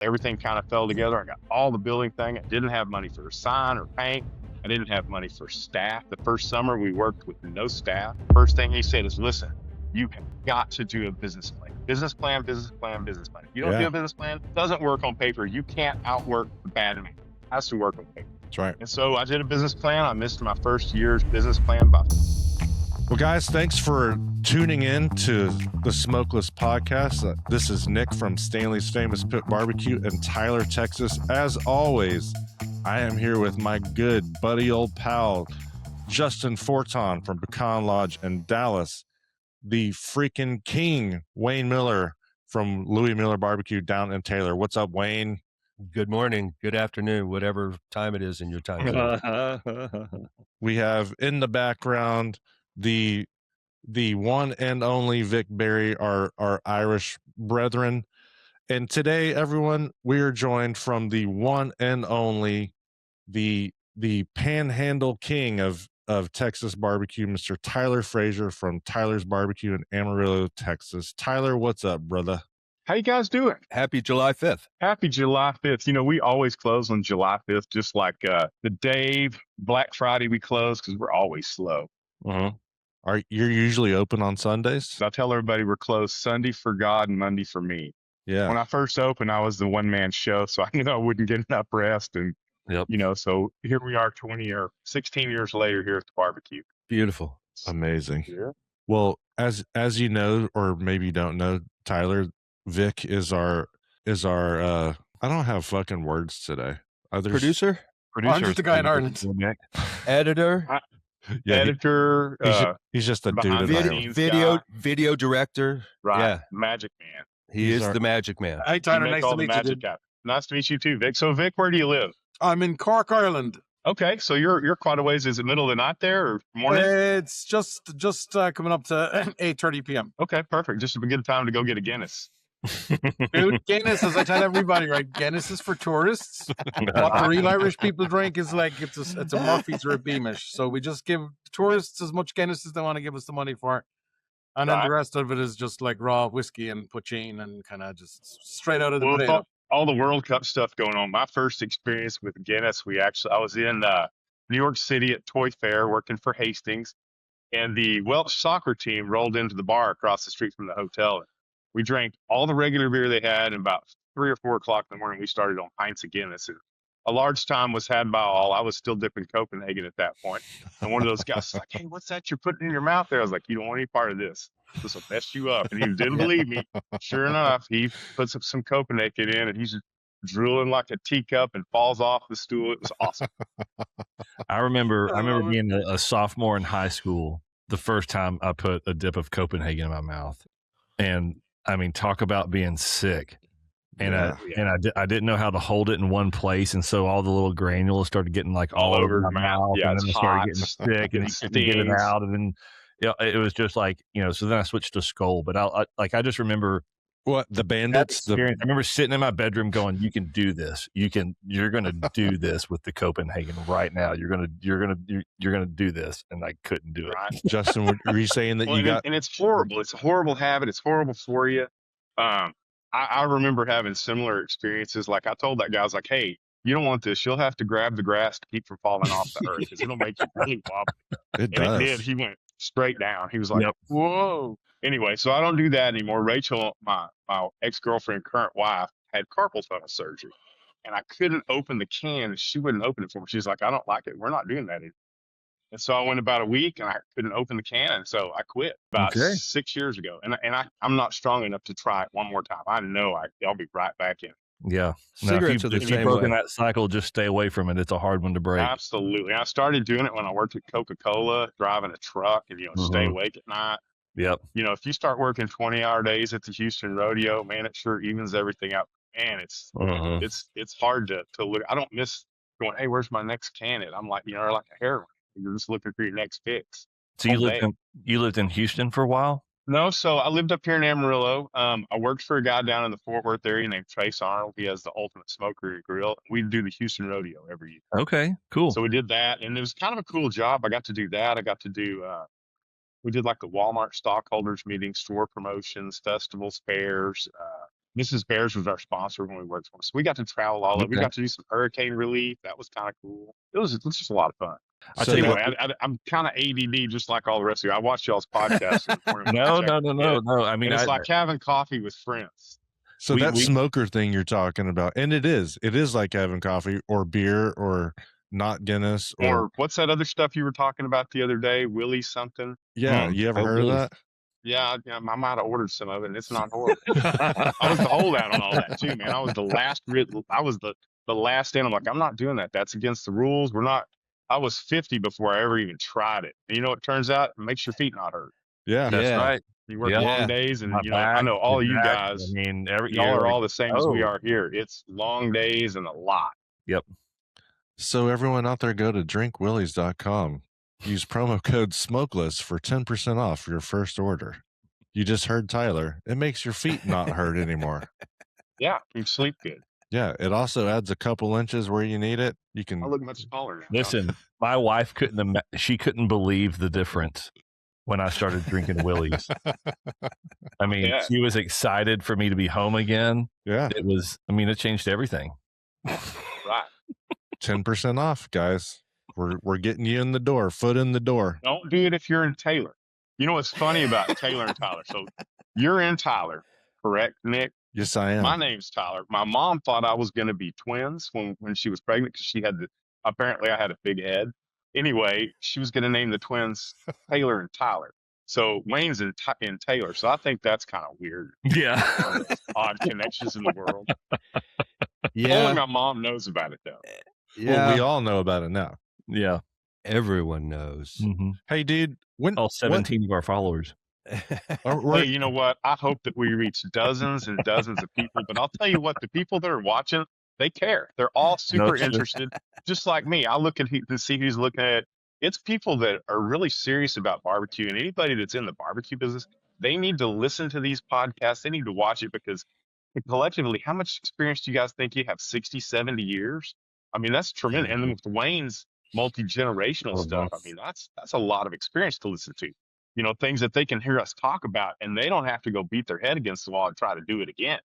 everything kind of fell together. I got all the building thing. I didn't have money for a sign or paint. I didn't have money for staff. The first summer we worked with no staff. First thing he said is, listen, you have got to do a business plan. Business plan, business plan, business plan. If you don't do a business plan, it doesn't work on paper. You can't outwork the bad man. It has to work on paper. That's right. And so I did a business plan. I missed my first year's business plan by. Well, guys, thanks for tuning in to the Smokeless podcast. This is Nick from Stanley's Famous Pit Barbecue in Tyler, Texas. As always, I am here with my good buddy, old pal, Justin Forton from Pecan Lodge in Dallas, the freaking king, Wayne Miller from Louis Miller Barbecue down in Taylor. What's up, Wayne? Good morning, good afternoon, whatever time it is in your time zone. We have in the background the one and only Vic Berry, our Irish brethren. And today, everyone, we are joined from the one and only, the panhandle king of Texas barbecue, Mr. Tyler Frazer from Tyler's Barbecue in Amarillo, Texas. Tyler, what's up, brother? How you guys doing? Happy July 5th. Happy July 5th. You know, we always close on July 5th, just like the Dave, Black Friday we close because we're always slow. You're usually open on Sundays? So I tell everybody we're closed Sunday for God and Monday for me. Yeah. When I first opened, I was the one-man show, so I knew I wouldn't get enough rest. And, you know, so here we are 20 or 16 years later here at the barbecue. Beautiful. Amazing. Yeah. Well, as you know, or maybe you don't know, Tyler, Vic is our I don't have fucking words today. Producer? I'm just a guy in Ireland. Editor? Editor. He's just a dude. Video director. Right. Yeah. Magic man. He is the magic man. Hey, Tyler, nice to meet you. Nice to meet you too, Vic. So, Vic, where do you live? I'm in Cork, Ireland. Okay, so you're quite a ways. Is it middle of the night there or morning? It's just coming up to 8:30 p.m. Okay, perfect. Just a good time to go get a Guinness. Dude, Guinness, as I tell everybody, right? Guinness is for tourists. What the real Irish people drink is like it's a Murphy's or a Beamish. So we just give tourists as much Guinness as they want to give us the money for, and then the rest of it is just like raw whiskey and poutine and kind of just straight out of the potato. All the World Cup stuff going on. My first experience with Guinness, I was in New York City at Toy Fair working for Hastings, and the Welsh soccer team rolled into the bar across the street from the hotel. We drank all the regular beer they had, and about 3 or 4 o'clock in the morning, we started on pints of Guinness. And a large time was had by all. I was still dipping Copenhagen at that point. And one of those guys was like, hey, what's that you're putting in your mouth there? I was like, you don't want any part of this. This will mess you up. And he didn't believe me. Sure enough, he puts up some Copenhagen in, and he's drooling like a teacup and falls off the stool. It was awesome. I remember being a sophomore in high school, the first time I put a dip of Copenhagen in my mouth. And I mean, talk about being sick. And I didn't know how to hold it in one place, and so all the little granules started getting like all over my mouth, and then I started getting sick, and you couldn't get it out, and then it was just like, you know. So then I switched to Skull, but I just remember what the Bandits. I remember sitting in my bedroom going, "You can do this. You're gonna do this with the Copenhagen right now. You're gonna do this," and I couldn't do it. Right. Justin, were you saying that and it's horrible. It's a horrible habit. It's horrible for you. I remember having similar experiences. Like I told that guy, I was like, hey, you don't want this. You'll have to grab the grass to keep from falling off the earth because it'll make you really wobbly. It does. It did. He went straight down. He was like, whoa. Anyway, so I don't do that anymore. Rachel, my ex-girlfriend, current wife, had carpal tunnel surgery. And I couldn't open the can. And she wouldn't open it for me. She's like, I don't like it. We're not doing that anymore. And so I went about a week and I couldn't open the can. And so I quit about 6 years ago. And I'm not strong enough to try it one more time. I know I'll be right back in. Yeah. Cigarettes are the if same you've broken way. that cycle, just stay away from it. It's a hard one to break. Absolutely. I started doing it when I worked at Coca-Cola, driving a truck and, stay awake at night. Yep. If you start working 20-hour days at the Houston rodeo, man, it sure evens everything out. Man, it's hard to look. I don't miss going, hey, where's my next can at? I'm like, like a heroin. You're just looking for your next fix. So you lived in Houston for a while? No, so I lived up here in Amarillo. I worked for a guy down in the Fort Worth area named Trace Arnold. He has the Ultimate Smoker Grill. We do the Houston Rodeo every year. Okay, cool. So we did that, and it was kind of a cool job. I got to do that. I got to do we did like the Walmart stockholders meeting, store promotions, festivals, fairs. Mrs. Bears was our sponsor when we worked for them. So we got to travel all over. We Okay. got to do some hurricane relief. That was kind of cool. It was just a lot of fun. I So tell you that- what. I'm kind of ADD, just like all the rest of you. I watch y'all's podcasts in the morning. No. I mean, And it's I, like having coffee with friends. So We- that we- smoker thing you're talking about, and it is like having coffee or beer or not Guinness Or what's that other stuff you were talking about the other day? Willie something? yeah. You ever heard Willie's. of that? Yeah, I might have ordered some of it, and it's not horrible. I was the holdout on all that too, man. I was the last I was the last in. I'm like, I'm not doing that. That's against the rules. We're not. I was 50 before I ever even tried it. And you know, it turns out it makes your feet not hurt. Yeah. That's Yeah. right. You work Yeah. long days, and My you know, I know all of you back, guys. I mean, Y'all are all the same as we oh. are here. It's long days and a lot. Yep. So everyone out there, go to drinkwillies.com. Use promo code Smokeless for 10% off your first order. You just heard Tyler. It makes your feet not hurt anymore. Yeah, you sleep good. Yeah, it also adds a couple inches where you need it. You I can look much taller now. Listen, my wife she couldn't believe the difference when I started drinking Willie's. I mean, Yeah. she was excited for me to be home again. yeah, It changed everything. Right. 10% off, guys. We're getting you in the door, foot in the door. Don't do it if you're in Taylor. You know what's funny about Taylor and Tyler? So you're in Tyler, correct, Nick? Yes, I am. My name's Tyler. My mom thought I was going to be twins when she was pregnant because she had apparently I had a big head. Anyway, she was going to name the twins Taylor and Tyler. So Wayne's in Taylor. So I think that's kind of weird. Yeah. One of those odd connections in the world. Only Yeah. my mom knows about it, though. Well, we all know about it now. Yeah. Everyone knows. Mm-hmm. Hey, dude, when All 17 of our followers. Hey, you know what? I hope that we reach dozens and dozens of people. But I'll tell you what, the people that are watching, they care. They're all super true. interested, just like me. I look at to see who's looking at it. It's people that are really serious about barbecue, and anybody that's in the barbecue business, they need to listen to these podcasts. They need to watch it because collectively, how much experience do you guys think you have? 60, 70 years? I mean, that's tremendous. And then with Wayne's multi-generational stuff, I mean, that's a lot of experience to listen to. You know, things that they can hear us talk about, and they don't have to go beat their head against the wall and try to do it again.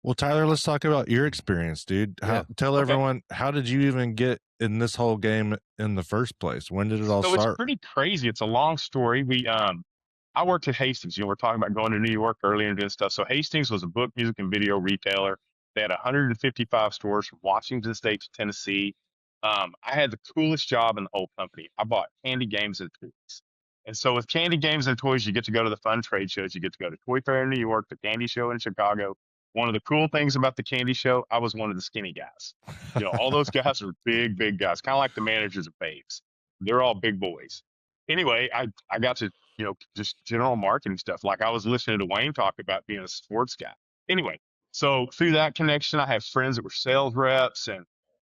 Well, Tyler, let's talk about your experience, dude. Tell everyone, how did you even get in this whole game in the first place? When did it all So start? it's pretty crazy. It's a long story. I worked at Hastings. You know, we're talking about going to New York early and doing stuff. So Hastings was a book, music, and video retailer. They had 155 stores from Washington State to Tennessee. I had the coolest job in the whole company. I bought candy, games, and toys. And so with candy, games, and toys, you get to go to the fun trade shows. You get to go to Toy Fair in New York, the candy show in Chicago. One of the cool things about the candy show, I was one of the skinny guys. You know, all those guys are big, big guys, kind of like the managers of Babes. They're all big boys. Anyway, I got to, you know, just general marketing stuff. Like I was listening to Wayne talk about being a sports guy. Anyway, so through that connection, I have friends that were sales reps, and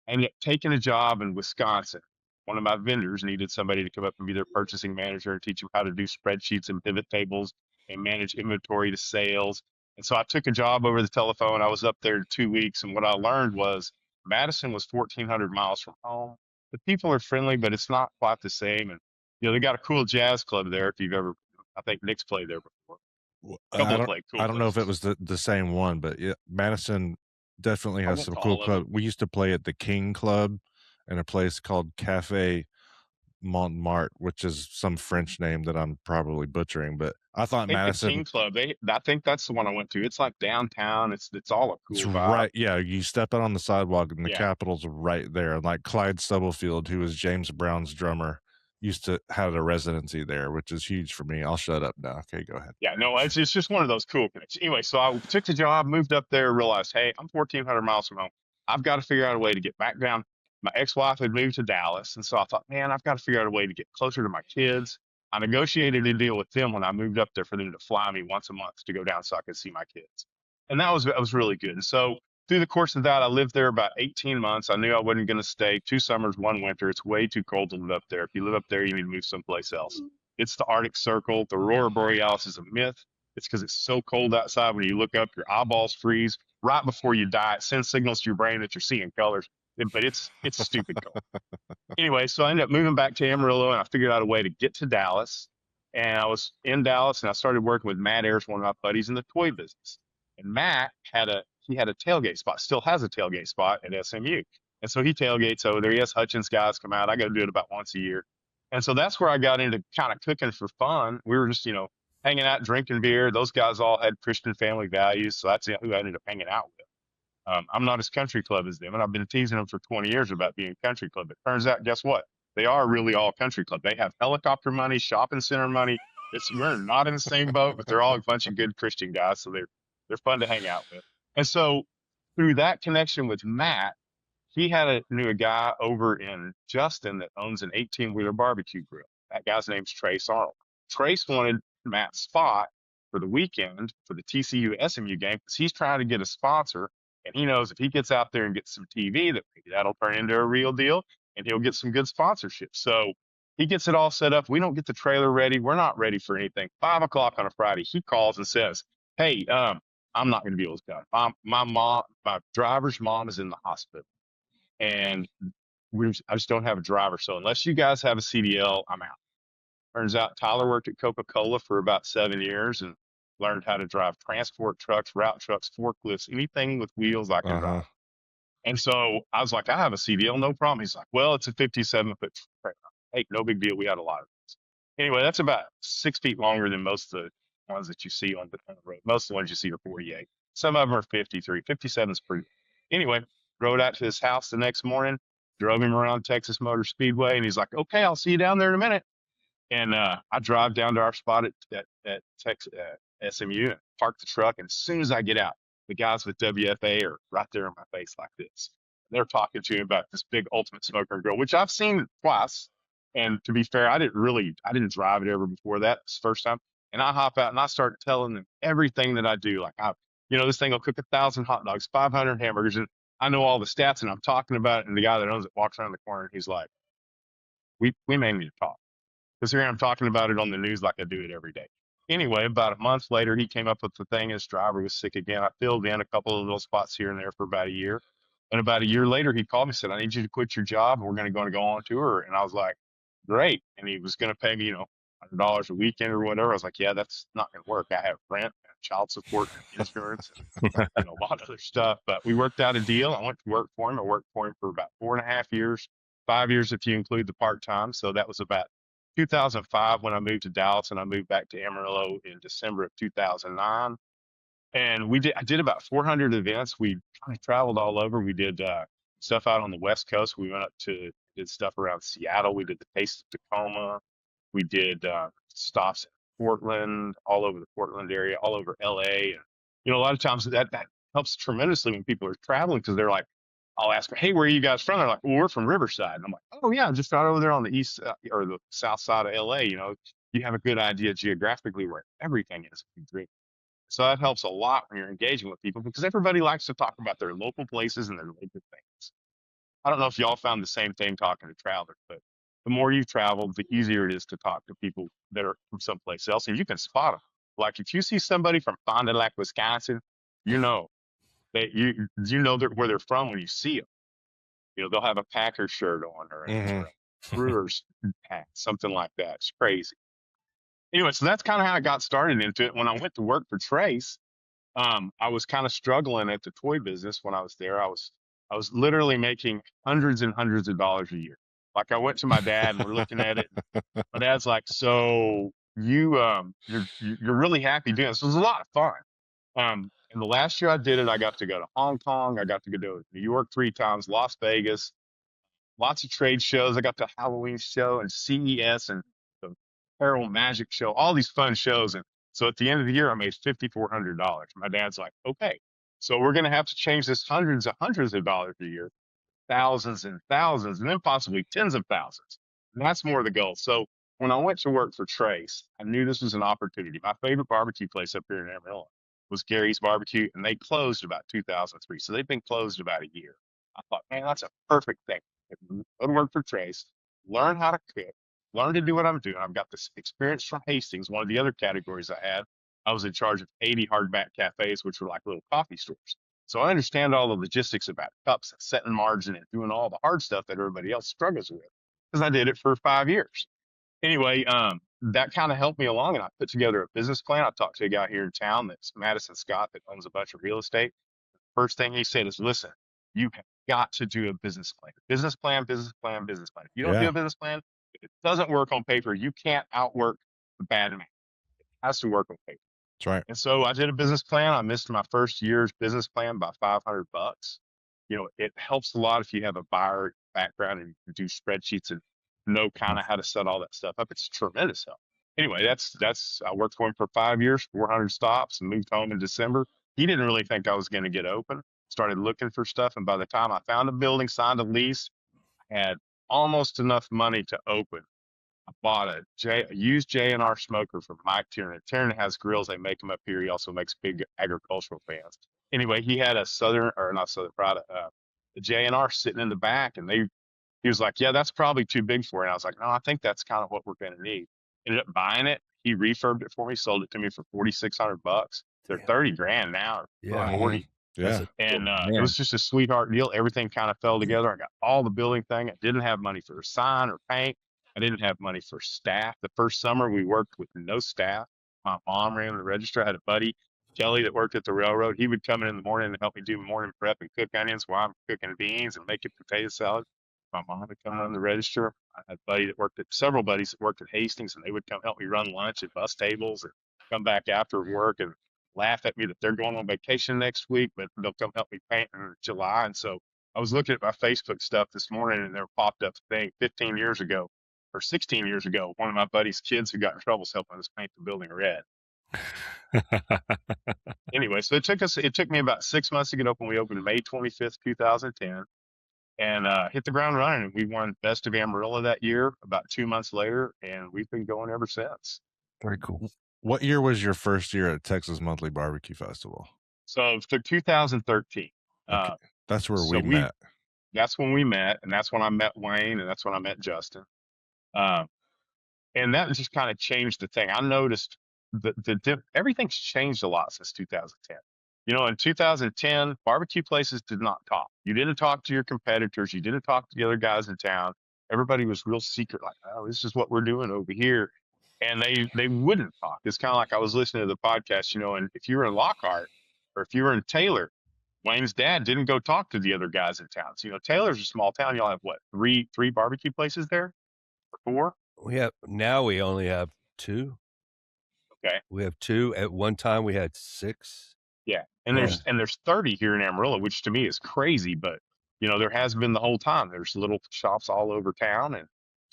I ended up taking a job in Wisconsin. One of my vendors needed somebody to come up and be their purchasing manager and teach them how to do spreadsheets and pivot tables and manage inventory to sales. And so I took a job over the telephone. I was up there 2 weeks, and what I learned was Madison was 1,400 miles from home. The people are friendly, but it's not quite the same. And you know, they got a cool jazz club there. If you've ever, I think Nick's played there before. I don't know if it was the same one, but yeah, Madison definitely has some cool clubs. We used to play at the King Club in a place called Cafe Montmartre, which is some French name that I'm probably butchering, but I thought Madison. The King Club. I think that's the one I went to. It's like downtown. It's all a cool vibe. Right. Yeah, you step out on the sidewalk and the Capitol's right there. And like Clyde Stubblefield, who was James Brown's drummer, used to have a residency there, which is huge for me. I'll shut up now. Okay, go ahead. Yeah, no, it's just one of those cool connections. Anyway, so I took the job, moved up there, realized, hey, I'm 1,400 miles from home. I've got to figure out a way to get back down. My ex-wife had moved to Dallas, and so I thought, man, I've got to figure out a way to get closer to my kids. I negotiated a deal with them when I moved up there for them to fly me once a month to go down so I could see my kids. And that was really good. And so through the course of that, I lived there about 18 months. I knew I wasn't going to stay 2 summers, 1 winter. It's way too cold to live up there. If you live up there, you need to move someplace else. It's the Arctic Circle. The Aurora Borealis is a myth. It's because it's so cold outside. When you look up, your eyeballs freeze right before you die. It sends signals to your brain that you're seeing colors, but it's stupid cold. Anyway, so I ended up moving back to Amarillo, and I figured out a way to get to Dallas. And I was in Dallas, and I started working with Matt Ayers, one of my buddies in the toy business. And Matt had a tailgate spot, still has a tailgate spot at SMU. And so he tailgates over there. He has Hutchins guys come out. I got to do it about once a year. And so that's where I got into kind of cooking for fun. We were just, hanging out, drinking beer. Those guys all had Christian family values. So that's who I ended up hanging out with. I'm not as country club as them, and I've been teasing them for 20 years about being country club. It turns out, guess what? They are really all country club. They have helicopter money, shopping center money. We're not in the same boat, but they're all a bunch of good Christian guys, so they're fun to hang out with. And so through that connection with Matt, he knew a guy over in Justin that owns an 18-wheeler barbecue grill. That guy's name's Trace Arnold. Trace wanted Matt's spot for the weekend for the TCU SMU game because he's trying to get a sponsor. And he knows if he gets out there and gets some TV, that maybe that'll turn into a real deal and he'll get some good sponsorship. So he gets it all set up. We don't get the trailer ready. We're not ready for anything. 5 o'clock on a Friday, he calls and says, "Hey, I'm not going to be able to come. My driver's mom is in the hospital and I just don't have a driver. So unless you guys have a CDL, I'm out." Turns out Tyler worked at Coca-Cola for about 7 years and learned how to drive transport trucks, route trucks, forklifts, anything with wheels I can drive. And so I was like, "I have a CDL, no problem." He's like, "Well, it's a 57-foot trailer." Hey, no big deal. We had a lot of these. Anyway, that's about 6 feet longer than most of the ones that you see on the road. Most of the ones you see are 48. Some of them are 53. 57 is pretty. Anyway, rode out to his house the next morning, drove him around Texas Motor Speedway, and he's like, "Okay, I'll see you down there in a minute." And I drive down to our spot at Texas, SMU and park the truck. And as soon as I get out, the guys with WFA are right there in my face like this. They're talking to me about this big Ultimate Smoker and Grill, which I've seen twice. And to be fair, I didn't drive it ever before that. It's the first time. And I hop out and I start telling them everything that I do. Like, this thing will cook 1,000 hot dogs, 500 hamburgers. And I know all the stats and I'm talking about it. And the guy that owns it walks around the corner and he's like, we may need to talk. Because here I'm talking about it on the news like I do it every day. Anyway, about a month later, he came up with the thing. His driver was sick again. I filled in a couple of little spots here and there for about a year. And about a year later, he called me and said, "I need you to quit your job. We're going to go on tour." And I was like, "Great." And he was going to pay me, $100 a weekend or whatever. I was like, "Yeah, that's not going to work. I have rent, and child support, and insurance, and a lot of other stuff." But we worked out a deal. I went to work for him. I worked for him for about 4.5 years, 5 years if you include the part-time. So that was about 2005 when I moved to Dallas, and I moved back to Amarillo in December of 2009. And I did about 400 events. We kind of traveled all over. We did stuff out on the West Coast. We did stuff around Seattle. We did the Taste of Tacoma. We did stops in Portland, all over the Portland area, all over LA. And, a lot of times that helps tremendously when people are traveling because they're like, I'll ask them, "Hey, where are you guys from?" They're like, "Well, we're from Riverside." And I'm like, "Oh yeah, just right over there on the east or the south side of LA." You have a good idea geographically where everything is if you drink. So that helps a lot when you're engaging with people because everybody likes to talk about their local places and their local things. I don't know if y'all found the same thing talking to travelers, but the more you travel, the easier it is to talk to people that are from someplace else, and you can spot them. Like if you see somebody from Fond du Lac, Wisconsin, you know where they're from when you see them. They'll have a Packer shirt on or a Brewers hat, something like that. It's crazy. Anyway, so that's kind of how I got started into it. When I went to work for Trace, I was kind of struggling at the toy business when I was there. I was literally making hundreds and hundreds of dollars a year. Like I went to my dad and we're looking at it. My dad's like, "So you're really happy doing this?" It was a lot of fun. And the last year I did it, I got to go to Hong Kong. I got to go to New York 3 times, Las Vegas, lots of trade shows. I got the Halloween show and CES and the Apparel Magic show, all these fun shows. And so at the end of the year, I made $5,400. My dad's like, "Okay, so we're going to have to change this hundreds of dollars a year, thousands and thousands, and then possibly tens of thousands." And that's more the goal. So when I went to work for Trace, I knew this was an opportunity. My favorite barbecue place up here in Amarillo was Gary's Barbecue, and they closed about 2003. So they've been closed about a year. I thought, man, that's a perfect thing. Go to work for Trace, learn how to cook, learn to do what I'm doing. I've got this experience from Hastings, one of the other categories I had. I was in charge of 80 hardback cafes, which were like little coffee stores. So I understand all the logistics about cups and setting margin and doing all the hard stuff that everybody else struggles with because I did it for 5 years. anyway, that kind of helped me along, and I put together a business plan. I talked to a guy here in town that's Madison Scott that owns a bunch of real estate. First thing he said is, listen, you have got to do a business plan. Business plan, business plan, business plan. If you don't do Yeah. a business plan, if it doesn't work on paper, you can't outwork the bad man. It has to work on paper. That's right. And so I did a business plan. I missed my first year's business plan by $500. It helps a lot if you have a buyer background and you can do spreadsheets and know kind of how to set all that stuff up. It's tremendous help. Anyway, that's I worked for him for 5 years, 400 stops, and moved home in December. He didn't really think I was going to get open. Started looking for stuff, and by the time I found a building, signed a lease, had almost enough money to open. I bought a used J&R smoker from Mike Tiernan. Tiernan has grills. They make them up here. He also makes big agricultural fans. Anyway, he had a not Southern product, a J&R sitting in the back, and he was like, yeah, that's probably too big for it. And I was like, no, I think that's kind of what we're going to need. Ended up buying it. He refurbed it for me, sold it to me for $4,600. They're 30 grand now, or Yeah. 40. Yeah. And it Man. was just a sweetheart deal. Everything kind of fell together. I got all the building thing. I didn't have money for a sign or paint. I didn't have money for staff. The first summer we worked with no staff. My mom ran the register. I had a buddy, Kelly, that worked at the railroad. He would come in the morning and help me do morning prep and cook onions while I'm cooking beans and making potato salad. My mom would come on the register. I had several buddies that worked at Hastings, and they would come help me run lunch and bus tables and come back after work and laugh at me that they're going on vacation next week, but they'll come help me paint in July. And so I was looking at my Facebook stuff this morning, and there popped up a thing 15 years ago or 16 years ago. One of my buddy's kids who got in trouble was helping us paint the building red. Anyway, so it took me about 6 months to get open. We opened May 25th, 2010, and hit the ground running. And we won Best of Amarillo that year about 2 months later, and we've been going ever since. Very cool. What year was your first year at Texas Monthly Barbecue Festival? So for 2013. Okay. That's where so we met. That's when we met, and that's when I met Wayne, and that's when I met Justin. And that just kind of changed the thing. I noticed everything's changed a lot since 2010. In 2010, barbecue places did not talk. You didn't talk to your competitors. You didn't talk to the other guys in town. Everybody was real secret, like, oh, this is what we're doing over here. And they wouldn't talk. It's kind of like I was listening to the podcast, and if you were in Lockhart or if you were in Taylor, Wayne's dad didn't go talk to the other guys in town. So, Taylor's a small town. Y'all have what, three barbecue places there? Or 4? Now we only have 2. Okay. We have 2. At one time we had 6. Yeah. And there's 30 here in Amarillo, which to me is crazy, but there has been the whole time. There's little shops all over town, and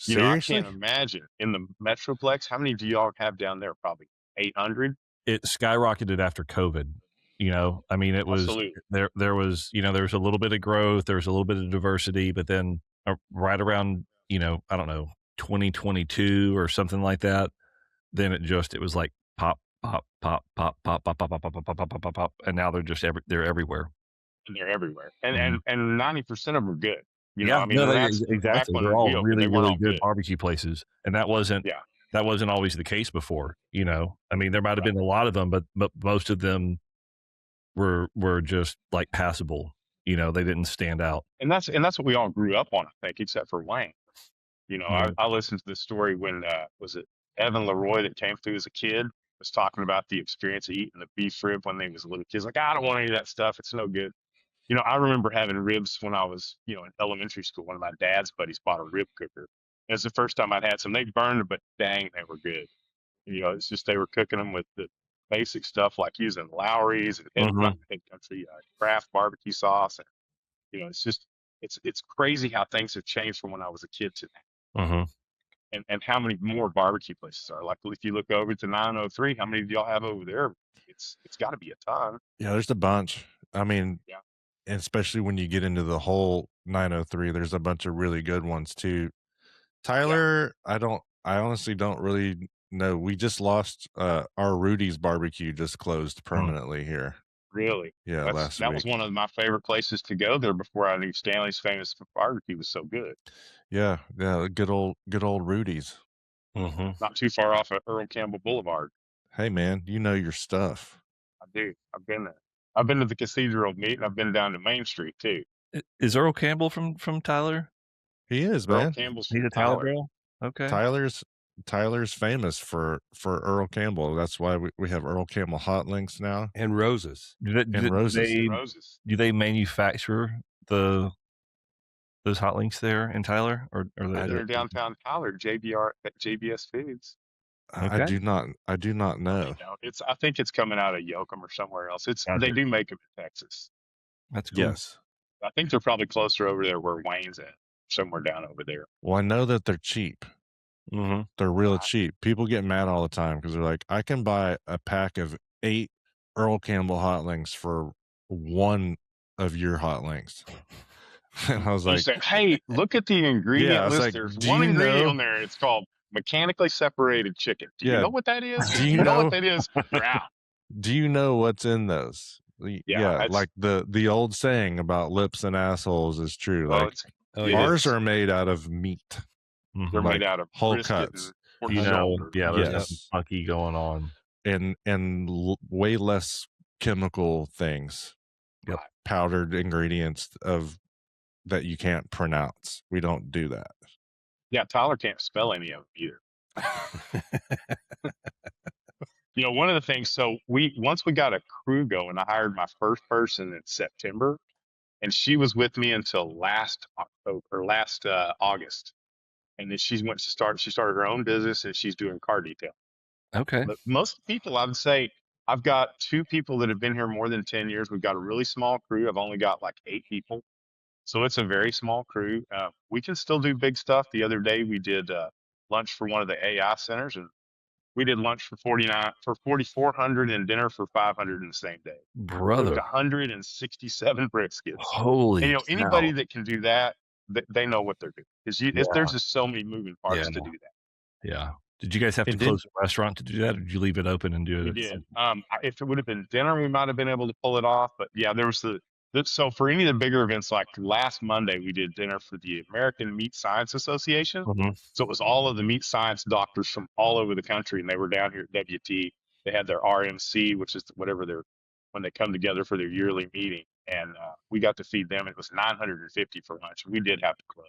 I can't imagine in the Metroplex, how many do y'all have down there? Probably 800. It skyrocketed after COVID. I mean, it was Absolutely. there was there was a little bit of growth, there was a little bit of diversity, but then right around I don't know, 2022 or something like that, then it was like pop, pop, pop, pop, pop, pop, pop, pop, pop, pop, pop, pop, pop, pop, and now they're just they're everywhere. And they're everywhere, and 90% of them are good. I mean, exactly. They're all really, really good barbecue places, and that wasn't always the case before. I mean, there might have been a lot of them, but most of them were just like passable. They didn't stand out. And that's what we all grew up on, I think, except for Wayne. I listened to this story when was it Evan Leroy that came through as a kid was talking about the experience of eating the beef rib when they was a little kid. He's like, I don't want any of that stuff. It's no good. I remember having ribs when I was, in elementary school. One of my dad's buddies bought a rib cooker. It was the first time I'd had some. They burned, but dang, they were good. It's just they were cooking them with the basic stuff like using Lowry's and Head Country craft barbecue sauce. And, it's just, it's crazy how things have changed from when I was a kid to now. And how many more barbecue places are. Like if you look over to 903, how many do y'all have over there? It's got to be a ton. Yeah, there's a bunch. I mean, and especially when you get into the whole 903, there's a bunch of really good ones too. Tyler, I honestly don't really know. We just lost our Rudy's barbecue just closed permanently here. Really? Yeah, last week. That was one of my favorite places to go there before I knew Stanley's Famous Barbecue was so good. Yeah, good old Rudy's. Not too far off of Earl Campbell Boulevard. Hey man, you know your stuff. I do. I've been there. I've been to the Cathedral meet, and I've been down to Main Street too. Is Earl Campbell from Tyler? He is, Earl man. Campbell's He's from a Tyler girl. Okay. Tyler's Tyler's famous for Earl Campbell. That's why we have Earl Campbell hot links now And roses. and roses. Roses. Do they manufacture those hot links there in Tyler, or They're in downtown Tyler, JBS Foods. I Okay. do not know. No, I think it's coming out of Yoakum or somewhere else. Gotcha. They do make them in Texas. That's cool. Yes. I think they're probably closer over there where Wayne's at, somewhere down over there. Well, I know that they're cheap. Mm-hmm. They're real cheap. People get mad all the time because they're like, I can buy a pack of 8 Earl Campbell hot links for one of your hot links. And I was You like, say, hey, look at the ingredient I was list. like, There's do one you ingredient know- on there. It's called mechanically separated chicken. Do you Yeah. know what that is? Do you know know- what that is? You're out. do you know what's in those? Yeah, like the old saying about lips and assholes is true. Well, Like Oh, It yeah. ours is. are made out of meat. they're like made out of whole brisket cuts. and pork You know, shoulder. yeah, there's Yes. nothing funky going on. and way less chemical things. Yep. Powdered ingredients that you can't pronounce. We don't do that. Yeah, Tyler can't spell any of them either. One of the things, so once we got a crew going, I hired my first person in September, and she was with me until last August. And then she started her own business, and she's doing car detail. Okay. But most people, I would say, I've got 2 people that have been here more than 10 years. We've got a really small crew. I've only got like 8 people. So it's a very small crew. We can still do big stuff. The other day we did lunch for one of the AI centers, and we did lunch for 4,400 and dinner for 500 in the same day. Brother. 167 briskets. Holy And anybody cow. that can do that, they know what they're doing. Because there's just so many moving parts to do that. Yeah. Did you guys have to And did- close the restaurant to do that, or did you leave it open and do it? We did. If it would have been dinner, we might have been able to pull it off. But yeah, there was so for any of the bigger events, like last Monday, we did dinner for the American Meat Science Association. Mhm. So it was all of the meat science doctors from all over the country, and they were down here at WT. They had their RMC, which is when they come together for their yearly meeting, and we got to feed them. It was $950 for lunch. We did have to close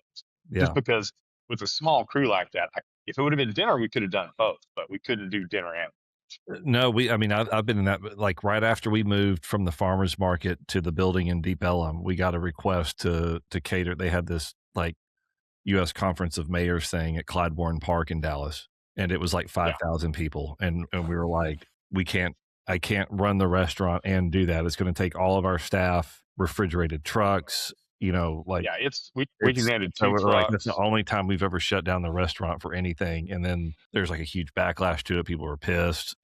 Yeah. just because with a small crew like that. If it would have been dinner, we could have done both, but we couldn't do dinner and. No, I've been in that, like right after we moved from the farmer's market to the building in Deep Ellum, we got a request to cater. They had this like U.S. Conference of Mayors thing at Clyde-Warren Park in Dallas, and it was like 5,000 people. And we were like, I can't run the restaurant and do that. It's going to take all of our staff, refrigerated trucks, we can handle 2 so we're trucks. like, that's the only time we've ever shut down the restaurant for anything. And then there's like a huge backlash to it. People were pissed,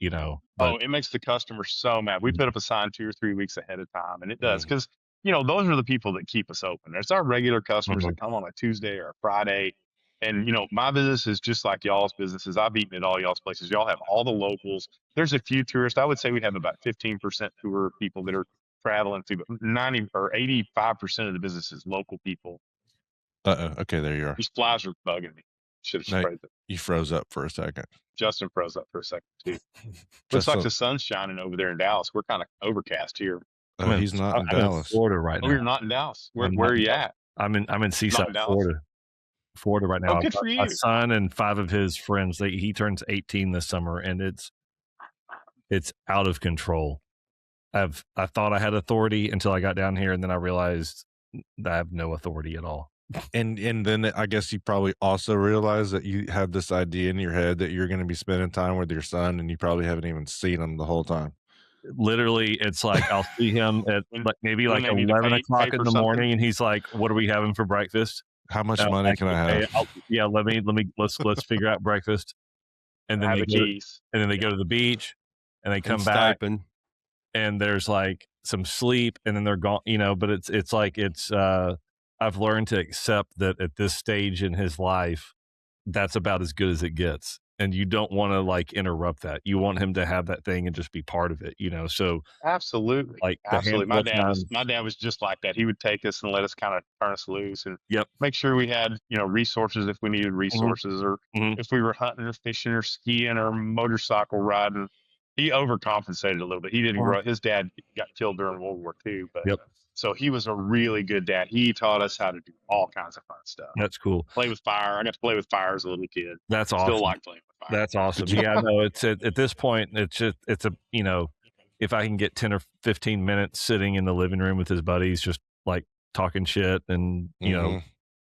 but It makes the customer so mad. We put up a sign 2 or 3 weeks ahead of time, and it does because those are the people that keep us open. There's our regular customers that come on a Tuesday or a Friday, and my business is just like y'all's businesses. I've eaten at all y'all's places. Y'all have all the locals. There's a few tourists. I would say we have about 15% tour people that are traveling through, but 90 or 85% of the business is local people. Okay, there you are. These flies are bugging me. Should have No. sprayed them. You froze up for a second. Justin froze up for a second too. Looks like the sun's shining over there in Dallas. We're kind of overcast here. He's not in I'm in Dallas. Florida right Oh, now. you're not in Dallas. Where I'm are not you in at? I'm in Seaside, Dallas? Florida right now. Oh, good for My you. son and 5 of his friends, he turns 18 this summer, and it's out of control. I thought I had authority until I got down here, and then I realized that I have no authority at all. And then I guess you probably also realize that you have this idea in your head that you're going to be spending time with your son, and you probably haven't even seen him the whole time. Literally, it's like I'll see him at maybe when like they need to 11 pay o'clock for in the something. morning, and he's like, "What are we having for breakfast?" How much money can I have? Let's figure out breakfast, and then Have they the go, keys. and then they go to the beach, and they come And back, stipend. and there's like some sleep, and then they're gone. But it's like I've learned to accept that at this stage in his life, that's about as good as it gets. And you don't want to like interrupt that. You want him to have that thing and just be part of it, So Absolutely. like the Absolutely. handful of My dad was just like that. He would take us and let us kind of turn us loose and Yep. make sure we had, resources if we needed resources or Mhm. if we were hunting or fishing or skiing or motorcycle riding. He overcompensated a little bit. He didn't grow. His dad got killed during World War II, but Yep. So he was a really good dad. He taught us how to do all kinds of fun stuff. That's cool. Play with fire. I got to play with fire as a little kid. That's Still awesome. like playing with fire. That's awesome. Yeah, no, it's at this point, it's a, if I can get 10 or 15 minutes sitting in the living room with his buddies, just like talking shit and,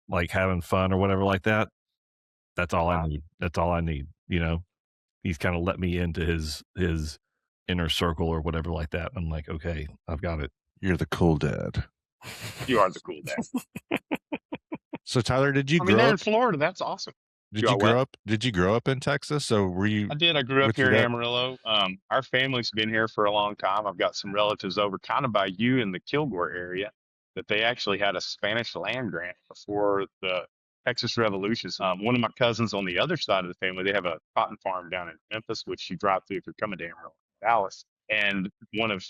like having fun or whatever like that, that's all I need. That's all I need. He's kind of let me into his inner circle or whatever like that. I'm like, okay, I've got it. You're the cool dad. You are the cool dad. So Tyler, did you grow they're up in Florida? That's awesome. Did you grow up? Did you grow up in Texas? So were you? I did. I grew up with here your in dad? Amarillo. Our family's been here for a long time. I've got some relatives over kind of by you in the Kilgore area that they actually had a Spanish land grant before the Texas Revolution. One of my cousins on the other side of the family, they have a cotton farm down in Memphis, which you drive through if you're coming to Amarillo, Dallas. And one of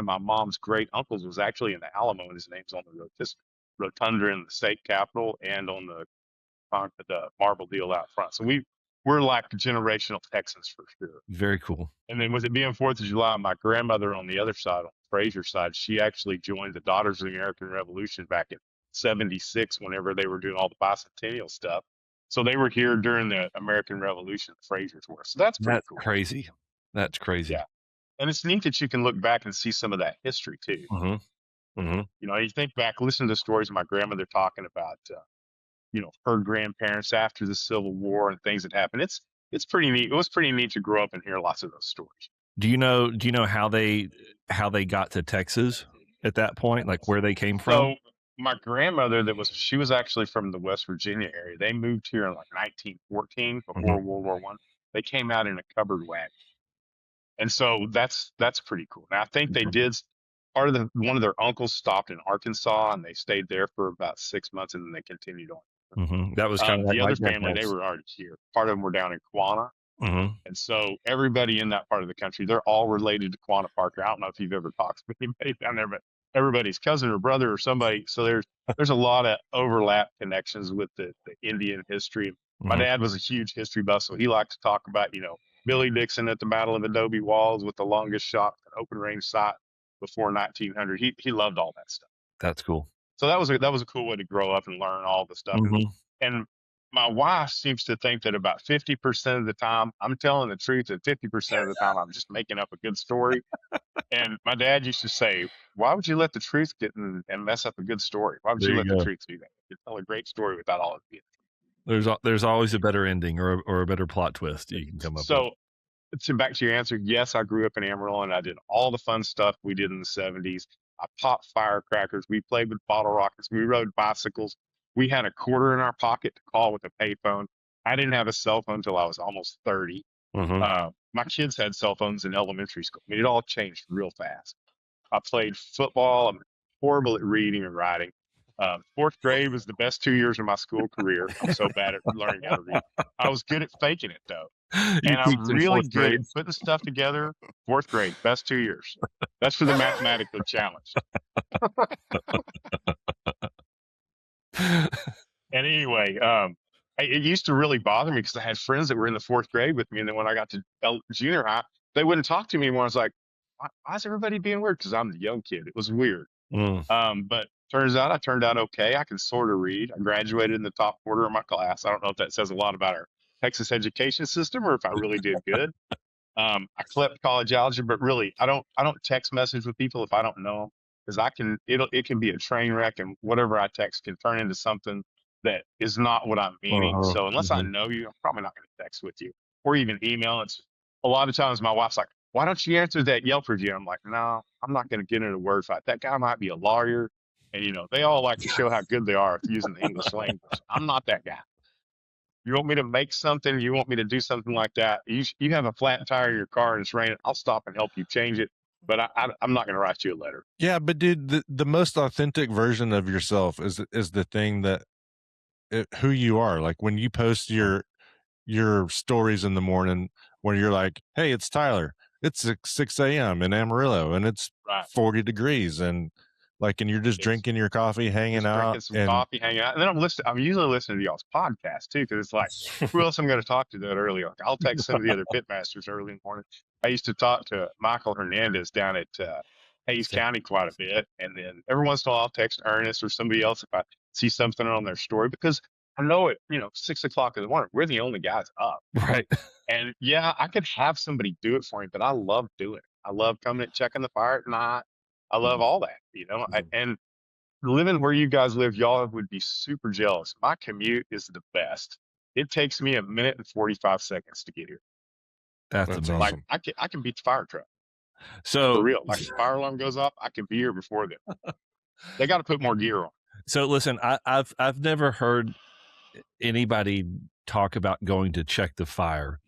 my mom's great uncles was actually in the Alamo, and his name's on the rotunda in the state capitol and on the marble deal out front. So we're like generational Texans for sure. Very cool. And then with it being 4th of July, my grandmother on the other side, on the Frazer side, she actually joined the Daughters of the American Revolution back in '76 whenever they were doing all the bicentennial stuff. So they were here during the American Revolution, the Frazers were. So that's pretty cool. Crazy. That's crazy. Yeah. And it's neat that you can look back and see some of that history too. You think back, listen to stories of my grandmother talking about her grandparents after the Civil War and things that happened. It's pretty neat. It was pretty neat to grow up and hear lots of those stories. Do you know how they got to Texas at that point? Like where they came from? So my grandmother she was actually from the West Virginia area. They moved here in like 1914 before World War I. They came out in a covered wagon. And so that's pretty cool. Now I think they did one of their uncles stopped in Arkansas and they stayed there for about 6 months and then they continued on. That was kind of like the other family. They were already here. Part of them were down in Quanah. And so everybody in that part of the country, they're all related to Quanah Parker. I don't know if you've ever talked to anybody down there, but everybody's cousin or brother or somebody. So there's a lot of overlap connections with the Indian history. My dad was a huge history buff, so he liked to talk about, Billy Dixon at the Battle of Adobe Walls with the longest shot, an open range sight before 1900. He loved all that stuff. That's cool. So that was a cool way to grow up and learn all the stuff. And my wife seems to think that about 50% of the time I'm telling the truth, and 50% of the time I'm just making up a good story. And my dad used to say, "Why would you let the truth get in and mess up a good story? Why would you let the truth do that? You tell a great story without all of it." There's always a better ending or a better plot twist you can come up with. So back to your answer, yes, I grew up in Amarillo and I did all the fun stuff we did in the 70s. I popped firecrackers. We played with bottle rockets. We rode bicycles. We had a quarter in our pocket to call with a payphone. I didn't have a cell phone until I was almost 30. My kids had cell phones in elementary school. I mean, it all changed real fast. I played football. I'm horrible at reading and writing. 4th grade was the best 2 years of my school career. I'm so bad at learning how to read. I was good at faking it though. And I'm really good at putting stuff together. 4th grade, best 2 years. That's for the mathematical challenge. And anyway, it used to really bother me because I had friends that were in the 4th grade with me. And then when I got to junior high, they wouldn't talk to me anymore. I was like, why is everybody being weird? Because I'm the young kid. It was weird. But turns out I turned out okay. I can sort of read. I graduated in the top quarter of my class. I don't know if that says a lot about our Texas education system or if I really did good. I clipped college algebra, but really I don't text message with people if I don't know them, because it can be a train wreck, and whatever I text can turn into something that is not what I'm meaning. So unless I know you, I'm probably not going to text with you or even email. It's a lot of times my wife's like, "Why don't you answer that Yelp review?" I'm like, "No, I'm not going to get into a word fight. That guy might be a lawyer." And they all like to show how good they are at using the English language. I'm not that guy. You want me to make something? You want me to do something like that? You have a flat tire in your car and it's raining. I'll stop and help you change it. But I'm not going to write you a letter. Yeah, but dude, the most authentic version of yourself is the thing that who you are. Like when you post your stories in the morning where you're like, "Hey, it's Tyler. It's 6 a.m. in Amarillo and it's 40 degrees and you're just drinking your coffee, hanging out, drinking some coffee, hanging out." And then I'm usually listening to y'all's podcast too, because it's like, who else I'm going to talk to that early? Like, I'll text some of the other pitmasters early in the morning. I used to talk to Michael Hernandez down at Hayes County quite a bit, and then every once in a while I'll text Ernest or somebody else if I see something on their story, because I know it, 6 o'clock in the morning. We're the only guys up. Right. And yeah, I could have somebody do it for me, but I love doing it. I love coming and checking the fire at night. I love all that, and living where you guys live, y'all would be super jealous. My commute is the best. It takes me 1 minute and 45 seconds to get here. That's That's amazing. Like awesome. I can beat the fire truck for So, real. Like the fire alarm goes off, I can be here before them. They got to put more gear on. so listen, I've never heard anybody talk about going to check the fire,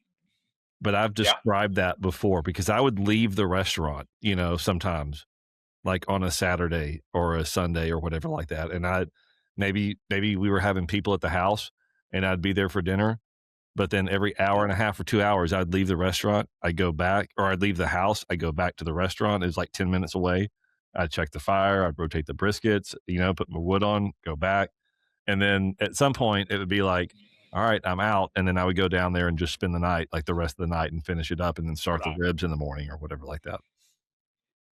but I've Yeah. described that before because I would leave the restaurant, sometimes like on a Saturday or a Sunday or whatever like that. And maybe we were having people at the house and I'd be there for dinner, but then every hour and a half or 2 hours, I'd leave the restaurant, I'd go back, or I'd leave the house, I'd go back to the restaurant. It was like 10 minutes away. I'd check the fire, I'd rotate the briskets, put my wood on, go back. And then at some point it would be like, all right, I'm out. And then I would go down there and just spend the night, like the rest of the night, and finish it up and then start the Right. ribs in the morning or whatever like that.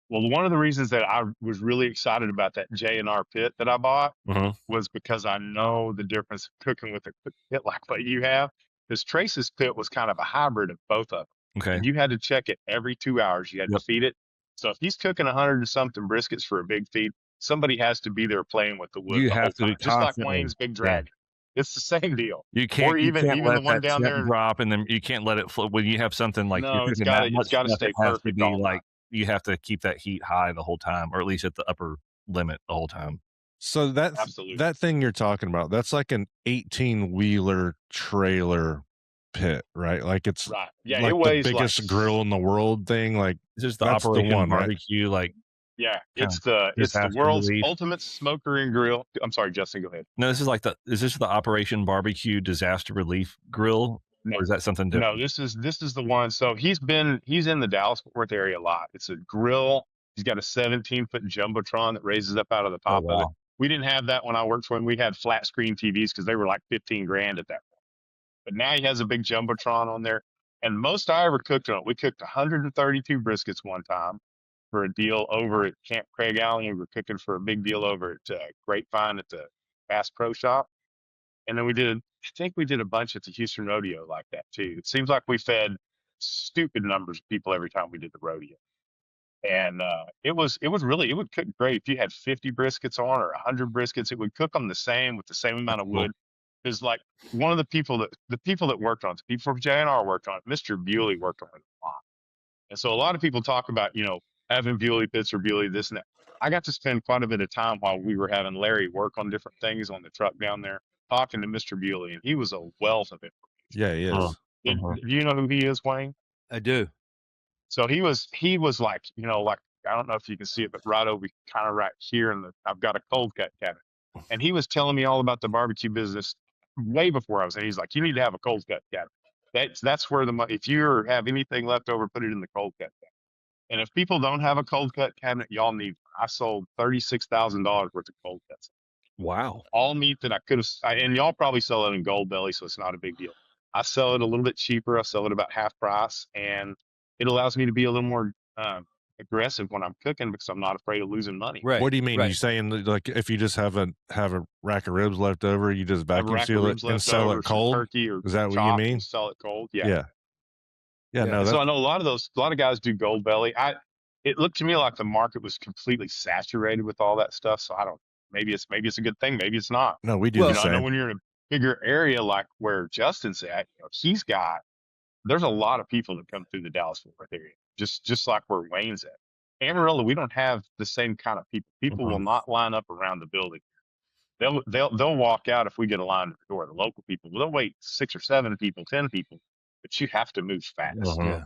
Well, one of the reasons that I was really excited about that J&R pit that I bought Mhm. was because I know the difference of cooking with a pit like what you have. Because Trace's pit was kind of a hybrid of both of them. Okay. And you had to check it every 2 hours. You had Yep. to feed it. So if he's cooking 100 and something briskets for a big feed, somebody has to be there playing with the wood You the whole have to be time. Just like constantly. Wayne's Big Dragon. It's the same deal. You can't, Or you even can't the let one that down scent there. drop, and then you can't let it flow. When you have something like No, you're it's cooking gotta that much it's gotta stuff, stay it has to perfect be all the like time. you have to keep that heat high the whole time, or at least at the upper limit the whole time. So Absolutely. that thing you're talking about, that's like an 18-wheeler trailer pit, right? Like it's Right. Yeah, like it the weighs biggest like grill in the world thing. Like This is the that's the Operation one, right? Barbecue, like Yeah, kind it's of the disaster world's relief. ultimate smoker and grill. I'm sorry, Justin, go ahead. No, this is the Operation Barbecue disaster relief grill, No, or is that something different? no, this is the one. So he's in the Dallas Fort Worth area a lot. It's a grill. He's got a 17-foot jumbotron that raises up out of the Oh top of it. wow. We didn't have that when I worked for him. We had flat screen TVs because they were like 15 grand at that point. But now he has a big jumbotron on there. And most I ever cooked on it, we cooked 132 briskets one time for a deal over at Camp Craig Allen. We were cooking for a big deal over at Grapevine at the Bass Pro Shop. And then I think we did a bunch at the Houston Rodeo like that too. It seems like we fed stupid numbers of people every time we did the rodeo. And it would cook great. If you had 50 briskets on or 100 briskets, it would cook them the same with the same amount of Cool. wood. Because like one of the people that worked on it, the people from J&R worked on it, Mr. Bewley worked on it a lot. And so a lot of people talk about, having Bewley pits or Bewley this and that. I got to spend quite a bit of time while we were having Larry work on different things on the truck down there, talking to Mr. Bewley, and he was a wealth of information. Yeah, he is. Do you know who he is, Wayne? I do. So he was like, like I don't know if you can see it, but right over kind of right here I've got a cold cut cabinet. And he was telling me all about the barbecue business way before I was there. He's like, you need to have a cold cut cabinet. That's where the money, if you have anything left over, put it in the cold cut cabinet. And if people don't have a cold cut cabinet, y'all need. I sold $36,000 worth of cold cuts. Wow. All meat that I could have, and y'all probably sell it in Gold Belly, so it's not a big deal. I sell it a little bit cheaper. I sell it about half price, and it allows me to be a little more aggressive when I'm cooking because I'm not afraid of losing money. Right. What do you mean? Right. You saying that, like if you just have a rack of ribs left over, you just I have a vacuum rack of seal it ribs and left sell over, it some cold? turkey or Is that what you chopped, mean? and sell it cold. Yeah. Yeah. Yeah. No, So I that, know a lot of guys do Gold Belly. It looked to me like the market was completely saturated with all that stuff. So I don't. Maybe it's a good thing. Maybe it's not. no, we do Well, the I know same. when you're in a bigger area like where Justin's at, there's a lot of people that come through the Dallas Fort Worth area, just like where Wayne's at. Amarillo, we don't have the same kind of people. People will not line up around the building. They'll walk out if we get a line at the door. The local people, they'll wait 6 or 7 people, 10 people, but you have to move fast. Yeah.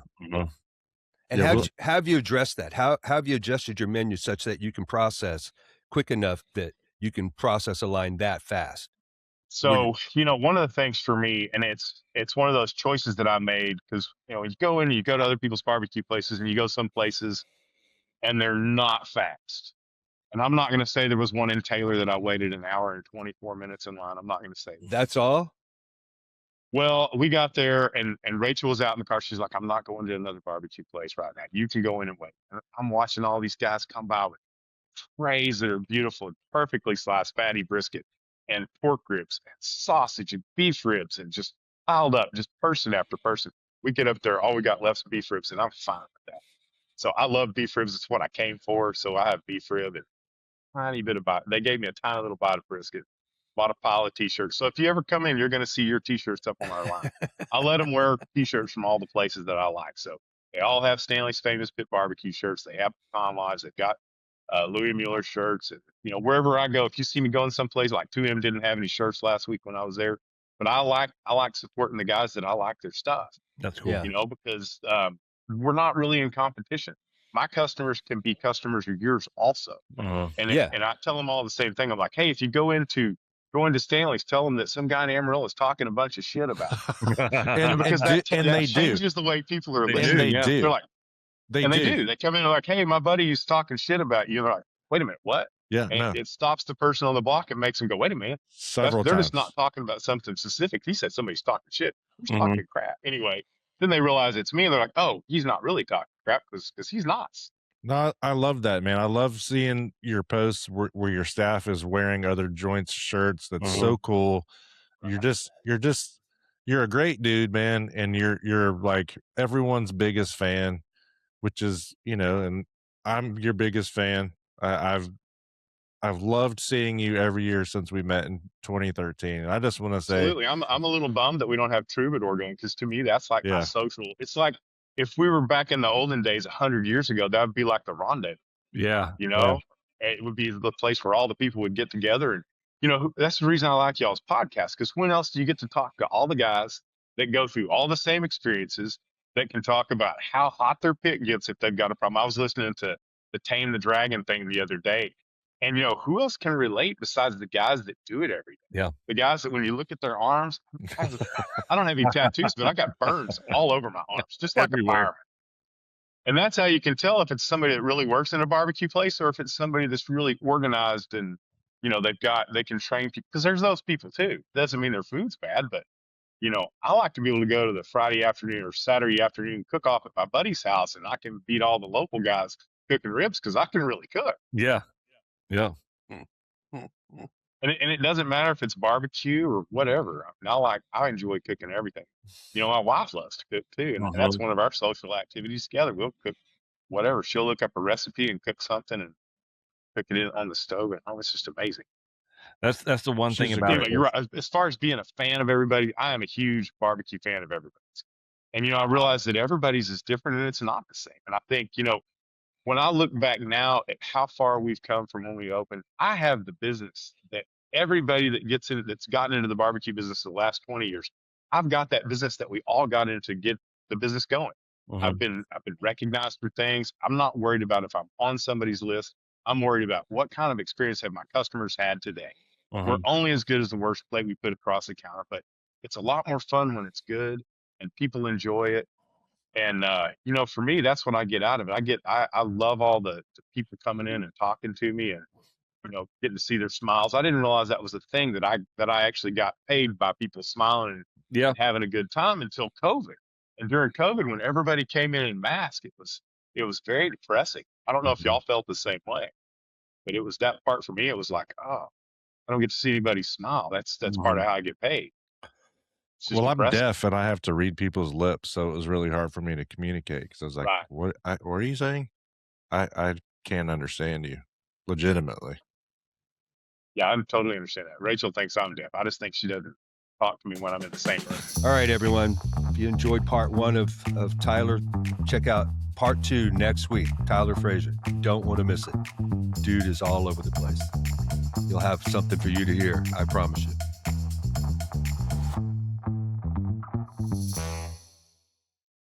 And Yeah, have you addressed that? How have you adjusted your menu such that you can process quick enough that you can process a line that fast? So, one of the things for me, and it's one of those choices that I made because, you go in, you go to other people's barbecue places and you go some places and they're not fast. And I'm not going to say there was one in Taylor that I waited an hour and 24 minutes in line. I'm not going to say that. That's all? Well, we got there and Rachel was out in the car. She's like, I'm not going to another barbecue place right now. You can go in and wait. And I'm watching all these guys come by with trays that are beautiful, perfectly sliced fatty brisket. and pork ribs and sausage and beef ribs and just piled up, just person after person. We get up there, all we got left is beef ribs, and I'm fine with that. So I love beef ribs. It's what I came for. So I have beef rib and tiny bit of they gave me a tiny little bite of brisket, bought a pile of t-shirts. So if you ever come in, you're going to see your t-shirts up on our line. I let them wear t-shirts from all the places that I like. So they all have Stanley's Famous Pit Barbecue shirts. They have Pecan Lodge. They've got Louis Mueller shirts. And, wherever I go, if you see me going someplace, like 2M didn't have any shirts last week when I was there, but I like supporting the guys that I like their stuff. That's cool. Yeah. Because we're not really in competition. My customers can be customers of yours also. Uh-huh. And Yeah. and I tell them all the same thing. I'm like, hey, if you go into Stanley's, tell them that some guy in Amarillo is talking a bunch of shit about it. And, because and, that, do- and that they do. changes the way people are They listening. And they yeah. do. They're like, They and do. they do. They come in and they're like, hey, my buddy is talking shit about you. They're like, wait a minute, what? Yeah, And no. it stops the person on the block and makes them go, wait a minute. Several They're times. just not talking about something specific. He said somebody's talking shit. Who's Mhm. talking crap? Anyway, then they realize it's me and they're like, oh, he's not really talking crap because he's not. No, I love that, man. I love seeing your posts where your staff is wearing other joints shirts. That's so cool. You're a great dude, man. And you're like everyone's biggest fan, which is, and I'm your biggest fan. I've loved seeing you every year since we met in 2013. And I just want to say, Absolutely. I'm a little bummed that we don't have Troubadour going because to me, that's like my Yeah. social. It's like if we were back in the olden days, 100 years ago, that would be like the rendezvous. Yeah. It would be the place where all the people would get together. And, that's the reason I like y'all's podcast, because when else do you get to talk to all the guys that go through all the same experiences that can talk about how hot their pit gets if they've got a problem? I was listening to the Tame the Dragon thing the other day. And, who else can relate besides the guys that do it every day? Yeah. The guys that when you look at their arms, I don't have any tattoos, but I got burns all over my arms, just like Everywhere. a fireman. And that's how you can tell if it's somebody that really works in a barbecue place or if it's somebody that's really organized and, they can train people. Because there's those people too. Doesn't mean their food's bad, but, I like to be able to go to the Friday afternoon or Saturday afternoon cook off at my buddy's house and I can beat all the local guys cooking ribs because I can really cook. Yeah. Yeah. And it doesn't matter if it's barbecue or whatever. I mean, I enjoy cooking everything. My wife loves to cook too, and that's one of our social activities together. We'll cook whatever. She'll look up a recipe and cook something and cook it in on the stove, and it's just amazing. That's the one thing She's a about Anyway, it. you're right. As far as being a fan of everybody, I am a huge barbecue fan of everybody's. And I realize that everybody's is different and it's not the same. And I think when I look back now at how far we've come from when we opened, I have the business that everybody that gets in, that's gotten into the barbecue business the last 20 years, I've got that business that we all got into to get the business going. Mhm. I've been recognized for things. I'm not worried about if I'm on somebody's list. I'm worried about what kind of experience have my customers had today. Mhm. We're only as good as the worst plate we put across the counter, but it's a lot more fun when it's good and people enjoy it. And, for me, that's what I get out of it. I love all the people coming in and talking to me and, getting to see their smiles. I didn't realize that was a thing that I actually got paid by people smiling Yeah. and having a good time until COVID. And during COVID, when everybody came in masks, it was very depressing. I don't know if y'all felt the same way, but it was that part for me. It was like, oh, I don't get to see anybody smile. That's part of how I get paid. It's just well, I'm depressing. deaf and I have to read people's lips, so it was really hard for me to communicate because I was like, Right. what are you saying? I can't understand you legitimately. Yeah, I totally understand that. Rachel thinks I'm deaf. I just think she doesn't talk to me when I'm in the same room. All right, everyone. If you enjoyed part 1 of Tyler, check out part 2 next week. Tyler Frazer. You don't want to miss it. Dude is all over the place. You'll have something for you to hear. I promise you.